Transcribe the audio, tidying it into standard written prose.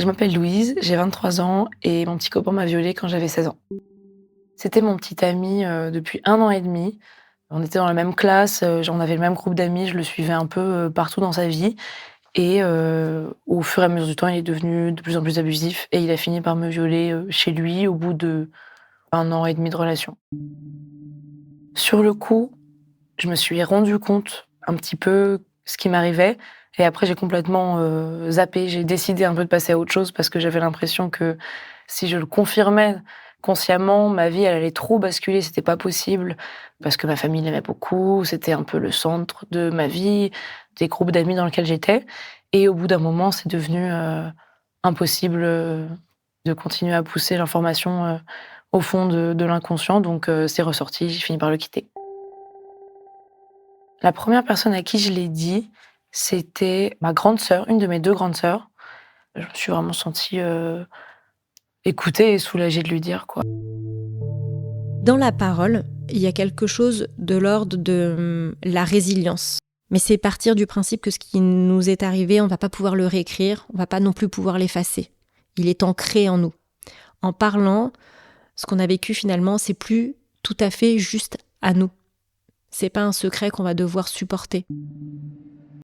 Je m'appelle Louise, j'ai 23 ans et mon petit copain m'a violée quand j'avais 16 ans. C'était mon petit ami, depuis 1 an et demi. On était dans la même classe, on avait le même groupe d'amis, je le suivais un peu, partout dans sa vie et au fur et à mesure du temps, il est devenu de plus en plus abusif et il a fini par me violer, chez lui au bout de 1 an et demi de relation. Sur le coup, je me suis rendu compte un petit peu ce qui m'arrivait et après j'ai complètement, zappé. J'ai décidé un peu de passer à autre chose parce que j'avais l'impression que si je le confirmais consciemment, ma vie, elle allait trop basculer, c'était pas possible parce que ma famille l'aimait beaucoup, c'était un peu le centre de ma vie, des groupes d'amis dans lesquels j'étais et au bout d'un moment, c'est devenu, impossible, de continuer à pousser l'information, au fond de l'inconscient donc c'est ressorti, j'ai fini par le quitter. La première personne à qui je l'ai dit, c'était ma grande sœur, une de mes 2 grandes sœurs. Je me suis vraiment sentie, écoutée et soulagée de lui dire, quoi. Dans la parole, il y a quelque chose de l'ordre de la résilience. Mais c'est partir du principe que ce qui nous est arrivé, on ne va pas pouvoir le réécrire, on ne va pas non plus pouvoir l'effacer. Il est ancré en nous. En parlant, ce qu'on a vécu finalement, c'est plus tout à fait juste à nous. C'est pas un secret qu'on va devoir supporter.